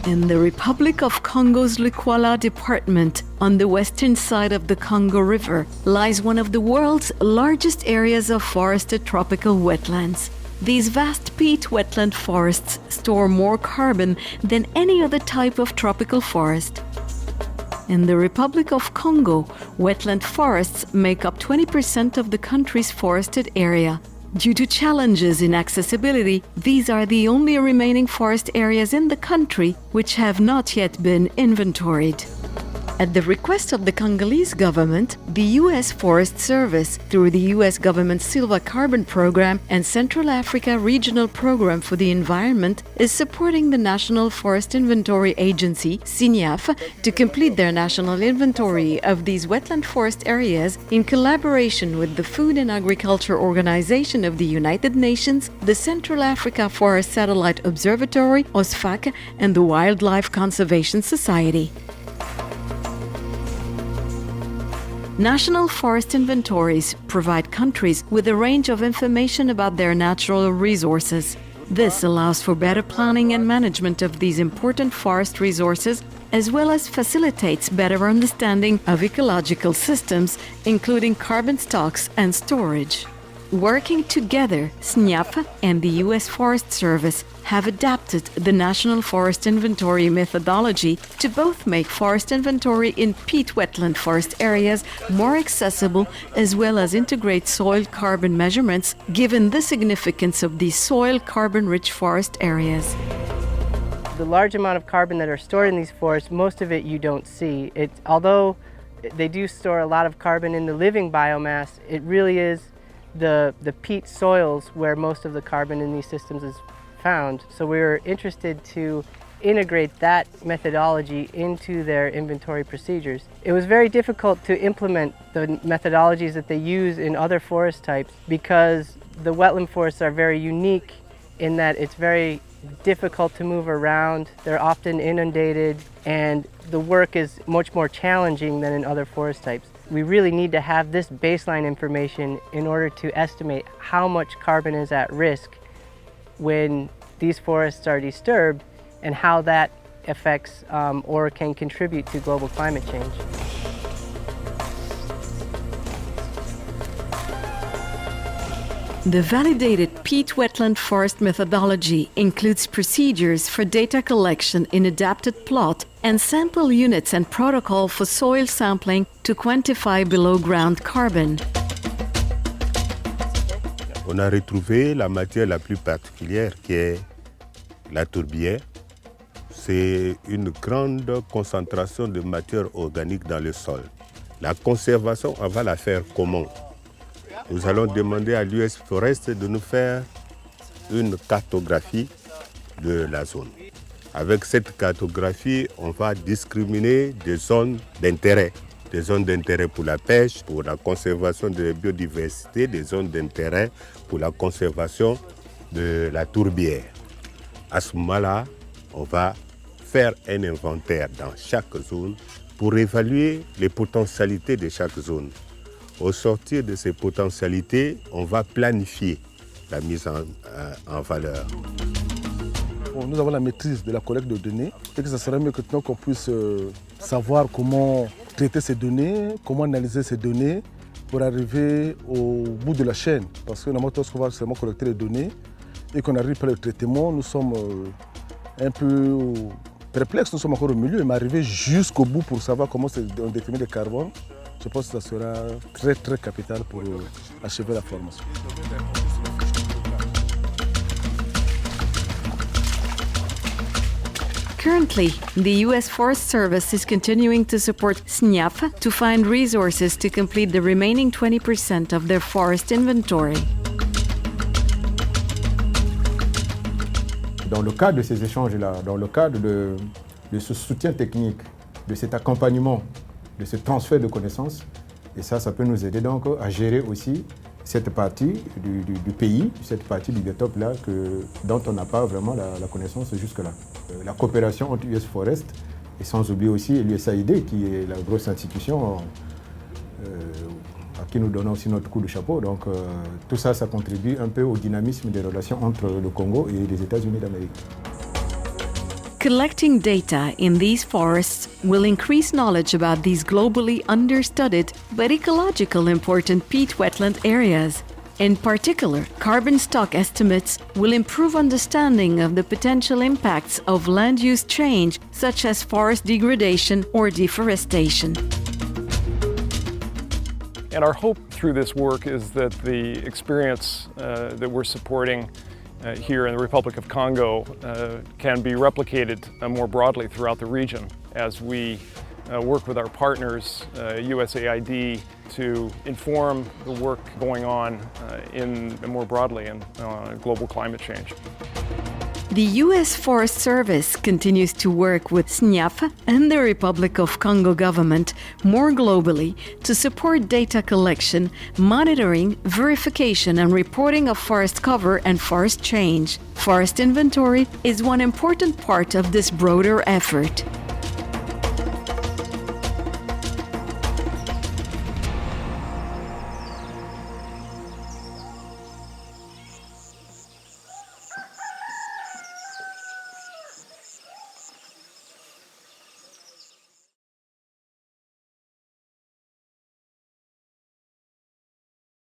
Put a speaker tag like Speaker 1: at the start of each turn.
Speaker 1: In the Republic of Congo's Lukwala department, on the western side of the Congo River, lies one of the world's largest areas of forested tropical wetlands. These vast peat wetland forests store more carbon than any other type of tropical forest. In the Republic of Congo, wetland forests make up 20% of the country's forested area. Due to challenges in accessibility, these are the only remaining forest areas in the country which have not yet been inventoried. At the request of the Congolese government, the U.S. Forest Service, through the U.S. government's Silva Carbon Program and Central Africa Regional Program for the Environment, is supporting the National Forest Inventory Agency, SINIAF, to complete their national inventory of these wetland forest areas in collaboration with the Food and Agriculture Organization of the United Nations, the Central Africa Forest Satellite Observatory, OSFAC, and the Wildlife Conservation Society. National forest inventories provide countries with a range of information about their natural resources. This allows for better planning and management of these important forest resources, as well as facilitates better understanding of ecological systems, including carbon stocks and storage. Working together, SNIAP and the U.S. Forest Service have adapted the National Forest Inventory methodology to both make forest inventory in peat wetland forest areas more accessible, as well as integrate soil carbon measurements, given the significance of these soil carbon-rich forest areas.
Speaker 2: The large amount of carbon that are stored in these forests, most of it you don't see. Although they do store a lot of carbon in the living biomass, it really is the peat soils where most of the carbon in these systems is found. So we were interested to integrate that methodology into their inventory procedures. It was very difficult to implement the methodologies that they use in other forest types because the wetland forests are very unique in that it's very difficult to move around, they're often inundated, and the work is much more challenging than in other forest types. We really need to have this baseline information in order to estimate how much carbon is at risk when these forests are disturbed and how that affects or can contribute to global climate change.
Speaker 1: The validated peat wetland forest methodology includes procedures for data collection in adapted plot and sample units and protocol for soil sampling to quantify below-ground carbon.
Speaker 3: On a retrouvé la matière la plus particulière qui est la tourbière. C'est une grande concentration de matière organique dans le sol. La conservation, on va la faire comment? Nous allons demander à l'US Forest de nous faire une cartographie de la zone. Avec cette cartographie, on va discriminer des zones d'intérêt. Des zones d'intérêt pour la pêche, pour la conservation de la biodiversité, des zones d'intérêt pour la conservation de la tourbière. À ce moment-là, on va faire un inventaire dans chaque zone pour évaluer les potentialités de chaque zone. Au sortir de ces potentialités, on va planifier la mise en valeur.
Speaker 4: Nous avons la maîtrise de la collecte de données et que ce serait mieux maintenant qu'on puisse savoir comment traiter ces données, comment analyser ces données pour arriver au bout de la chaîne. Parce que normalement, lorsqu'on va seulement collecter les données et qu'on arrive par le traitement, nous sommes un peu perplexes, nous sommes encore au milieu, mais arriver jusqu'au bout pour savoir comment on définit le carbone, je pense que ça sera très très capital pour achever la formation.
Speaker 1: Currently, the U.S. Forest Service is continuing to support SNIAP to find resources to complete the remaining 20% of their forest inventory.
Speaker 5: Dans le cadre de ces échanges-là, dans le cadre de ce soutien technique, de cet accompagnement, de ce transfert de connaissances, et ça peut nous aider donc à gérer aussi cette partie du pays, cette partie du biotop-là dont on n'a pas vraiment la connaissance jusque-là. La coopération entre US Forest et sans oublier aussi l'USAID qui est la grosse institution à qui nous donnons aussi notre coup de chapeau. Donc tout ça, ça contribue un peu au dynamisme des relations entre le Congo et les États-Unis d'Amérique.
Speaker 1: Collecting data in these forests will increase knowledge about these globally understudied but ecologically important peat wetland areas. In particular, carbon stock estimates will improve understanding of the potential impacts of land use change, such as forest degradation or deforestation.
Speaker 6: And our hope through this work is that the experience that we're supporting here in the Republic of Congo can be replicated more broadly throughout the region as we work with our partners, USAID, to inform the work going on more broadly in global climate change.
Speaker 1: The U.S. Forest Service continues to work with SNIAF and the Republic of Congo government more globally to support data collection, monitoring, verification, and reporting of forest cover and forest change. Forest inventory is one important part of this broader effort.